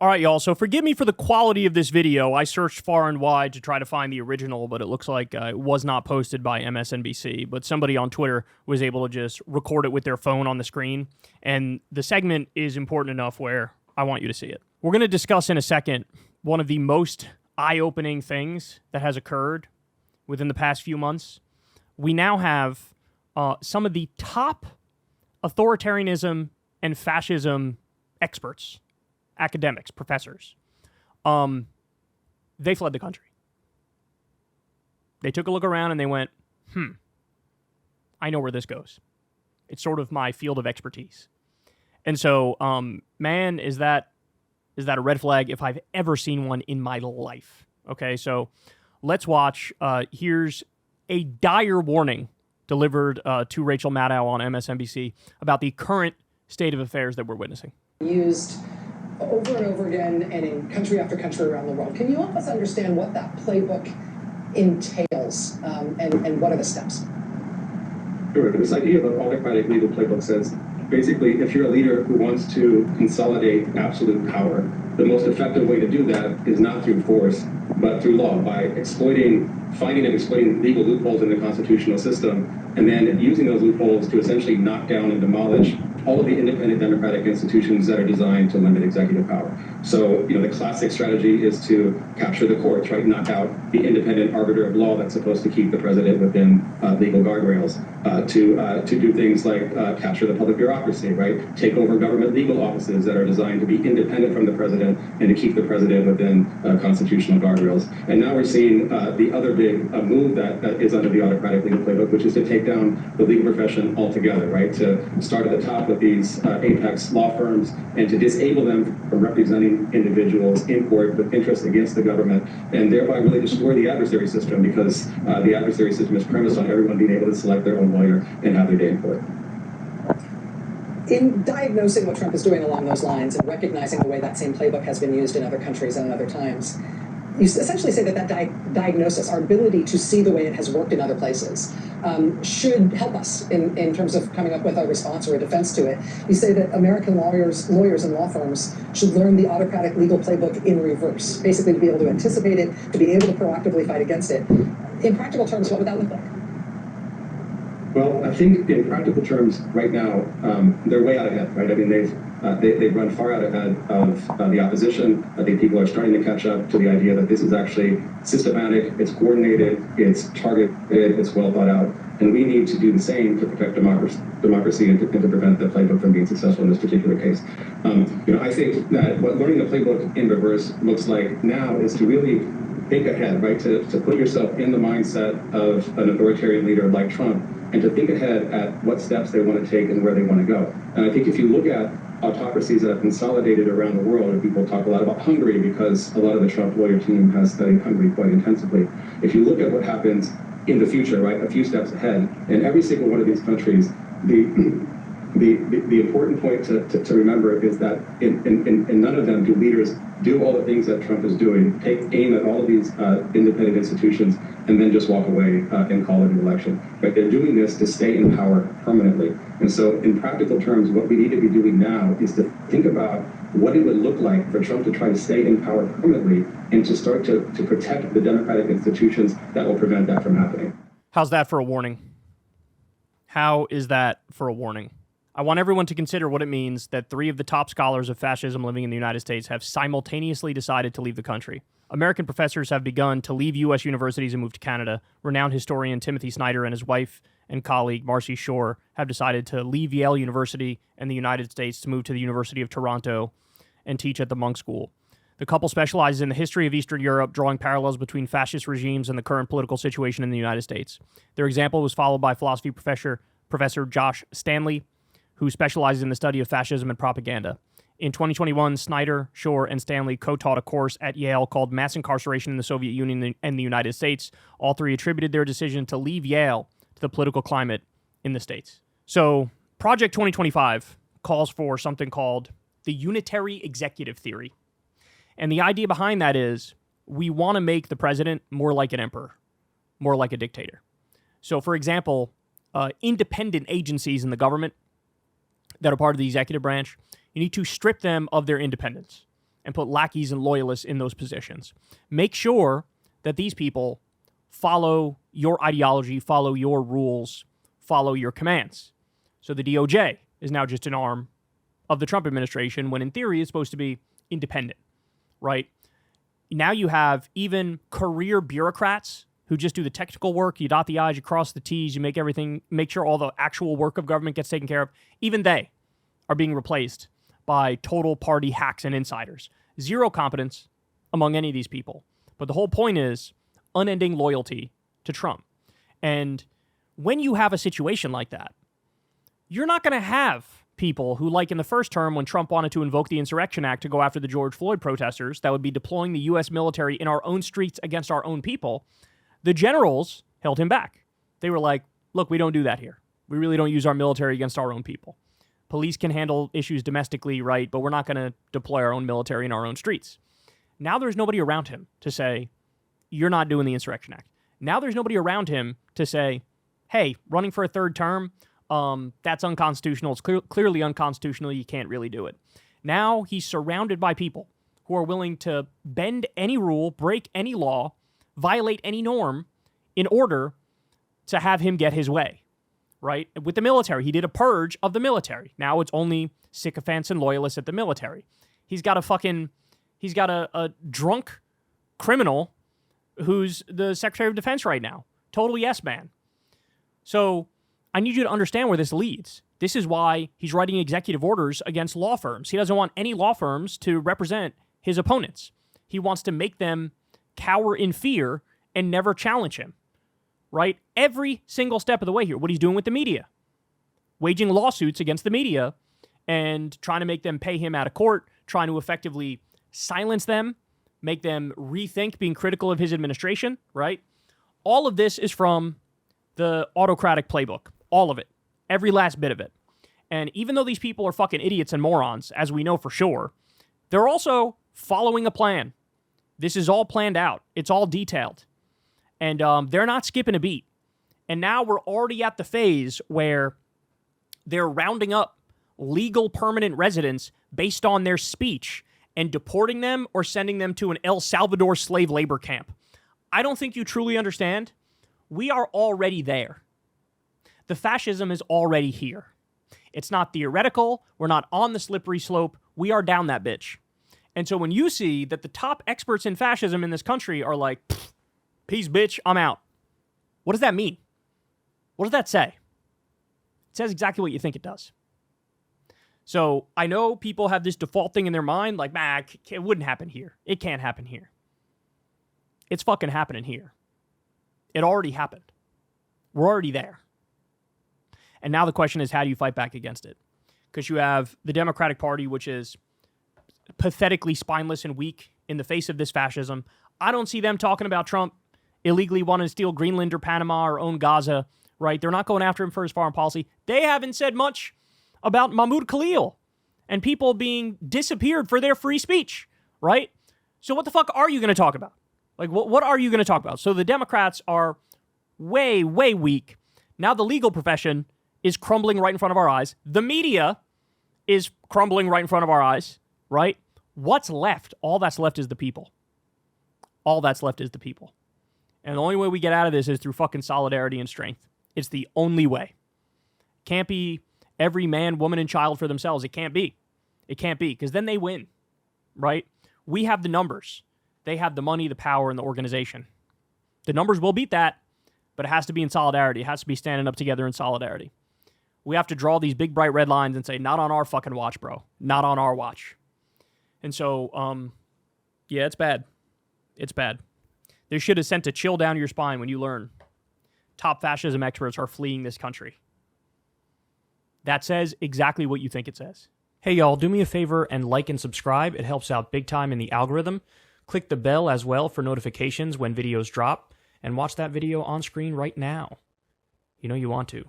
All right, y'all, so forgive me for the quality of this video. I searched far and wide to try to find the original, but it looks like it was not posted by MSNBC. But somebody on Twitter was able to just record it with their phone on the screen. And the segment is important enough where I want you to see it. We're going to discuss in a second one of the most eye-opening things that has occurred within the past few months. We now have some of the top authoritarianism and fascism experts, academics, professors. They fled the country. They took a look around and they went, I know where this goes. It's sort of my field of expertise. And so, man, is that a red flag if I've ever seen one in my life. Okay, so let's watch. Here's a dire warning delivered to Rachel Maddow on MSNBC about the current state of affairs that we're witnessing. Used over and over again and in country after country around the world. Can you help us understand what that playbook entails and what are the steps? Sure. This idea of an autocratic legal playbook says, basically, if you're a leader who wants to consolidate absolute power, the most effective way to do that is not through force, but through law, by finding and exploiting legal loopholes in the constitutional system, and then using those loopholes to essentially knock down and demolish all of the independent democratic institutions that are designed to limit executive power. So, the classic strategy is to capture the courts, right? Knock out the independent arbiter of law that's supposed to keep the president within legal guardrails. To do things like capture the public bureaucracy, right? Take over government legal offices that are designed to be independent from the president and to keep the president within constitutional guardrails. And now we're seeing the other big move that is under the autocratic legal playbook, which is to take down the legal profession altogether, right? To start at the top with these apex law firms and to disable them from representing individuals in court with interest against the government, and thereby really destroy the adversary system, because the adversary system is premised on everyone being able to select their own lawyer and have their day in court. In diagnosing what Trump is doing along those lines and recognizing the way that same playbook has been used in other countries and in other times, you essentially say that diagnosis, our ability to see the way it has worked in other places, should help us in terms of coming up with a response or a defense to it. You say that American lawyers and law firms should learn the autocratic legal playbook in reverse, basically to be able to anticipate it, to be able to proactively fight against it. In practical terms, what would that look like? Well, I think in practical terms, right now, they're way out ahead, right? I mean, they've run far out ahead of the opposition. I think people are starting to catch up to the idea that this is actually systematic, it's coordinated, it's targeted, it's well thought out. And we need to do the same to protect democracy and to prevent the playbook from being successful in this particular case. I think that what learning the playbook in reverse looks like now is to really think ahead, right? To put yourself in the mindset of an authoritarian leader like Trump, and to think ahead at what steps they want to take and where they want to go. And I think if you look at autocracies that have consolidated around the world, and people talk a lot about Hungary because a lot of the Trump lawyer team has studied Hungary quite intensively. If you look at what happens in the future, right, a few steps ahead, in every single one of these countries, the important point to remember is that in none of them do leaders do all the things that Trump is doing, take aim at all of these independent institutions, and then just walk away and call it an election. But they're doing this to stay in power permanently. And so in practical terms, what we need to be doing now is to think about what it would look like for Trump to try to stay in power permanently and to start to protect the democratic institutions that will prevent that from happening. How's that for a warning? How is that for a warning? I want everyone to consider what it means that 3 of the top scholars of fascism living in the United States have simultaneously decided to leave the country. American professors have begun to leave U.S. universities and move to Canada. Renowned historian Timothy Snyder and his wife and colleague Marcy Shore have decided to leave Yale University and the United States to move to the University of Toronto and teach at the Monk School. The couple specializes in the history of Eastern Europe, drawing parallels between fascist regimes and the current political situation in the United States. Their example was followed by philosophy Professor Josh Stanley, who specializes in the study of fascism and propaganda. In 2021, Snyder, Shore, and Stanley co-taught a course at Yale called Mass Incarceration in the Soviet Union and the United States. All 3 attributed their decision to leave Yale to the political climate in the States. So, Project 2025 calls for something called the unitary executive theory. And the idea behind that is we want to make the president more like an emperor, more like a dictator. So, for example, independent agencies in the government that are part of the executive branch, you need to strip them of their independence. and put lackeys and loyalists in those positions. Make sure that these people follow your ideology, follow your rules, follow your commands. So the DOJ is now just an arm of the Trump administration when in theory it's supposed to be independent, right? Now you have even career bureaucrats who just do the technical work. You dot the I's, you cross the T's, you make sure all the actual work of government gets taken care of. Even they are being replaced by total party hacks and insiders. Zero competence among any of these people. But the whole point is unending loyalty to Trump. And when you have a situation like that, you're not going to have people who, like in the first term when Trump wanted to invoke the Insurrection Act to go after the George Floyd protesters, that would be deploying the U.S. military in our own streets against our own people. The generals held him back. They were like, look, we don't do that here. We really don't use our military against our own people. Police can handle issues domestically, right, but we're not going to deploy our own military in our own streets. Now there's nobody around him to say, you're not doing the Insurrection Act. Now there's nobody around him to say, hey, running for a third term, that's unconstitutional. It's clearly unconstitutional. You can't really do it. Now he's surrounded by people who are willing to bend any rule, break any law, violate any norm in order to have him get his way, right? With the military, he did a purge of the military. Now it's only sycophants and loyalists at the military. He's got a drunk criminal who's the Secretary of Defense right now. Total yes man. So I need you to understand where this leads. This is why he's writing executive orders against law firms. He doesn't want any law firms to represent his opponents. He wants to make them cower in fear and never challenge him, right? Every single step of the way here. What he's doing with the media. Waging lawsuits against the media and trying to make them pay him out of court, trying to effectively silence them, make them rethink being critical of his administration, right? All of this is from the autocratic playbook. All of it. Every last bit of it. And even though these people are fucking idiots and morons, as we know for sure, they're also following a plan. This is all planned out. It's all detailed. And they're not skipping a beat. And now we're already at the phase where they're rounding up legal permanent residents based on their speech and deporting them or sending them to an El Salvador slave labor camp. I don't think you truly understand. We are already there. The fascism is already here. It's not theoretical. We're not on the slippery slope. We are down that bitch. And so when you see that the top experts in fascism in this country are like, peace, bitch, I'm out. What does that mean? What does that say? It says exactly what you think it does. So I know people have this default thing in their mind, like, it wouldn't happen here. It can't happen here. It's fucking happening here. It already happened. We're already there. And now the question is, how do you fight back against it? Because you have the Democratic Party, which is pathetically spineless and weak in the face of this fascism. I don't see them talking about Trump illegally wanting to steal Greenland or Panama or own Gaza, right? They're not going after him for his foreign policy. They haven't said much about Mahmoud Khalil and people being disappeared for their free speech, right? So what the fuck are you going to talk about? Like, what are you going to talk about? So the Democrats are way, way weak. Now the legal profession is crumbling right in front of our eyes. The media is crumbling right in front of our eyes, right? What's left? All that's left is the people. All that's left is the people. And the only way we get out of this is through fucking solidarity and strength. It's the only way. Can't be every man, woman, and child for themselves. It can't be. It can't be, because then they win, right? We have the numbers. They have the money, the power, and the organization. The numbers will beat that, but it has to be in solidarity. It has to be standing up together in solidarity. We have to draw these big, bright red lines and say, not on our fucking watch, bro. Not on our watch. And so, yeah, it's bad. It's bad. They should have sent a chill down your spine when you learn top fascism experts are fleeing this country. That says exactly what you think it says. Hey, y'all, do me a favor and like and subscribe. It helps out big time in the algorithm. Click the bell as well for notifications when videos drop, and watch that video on screen right now. You know you want to.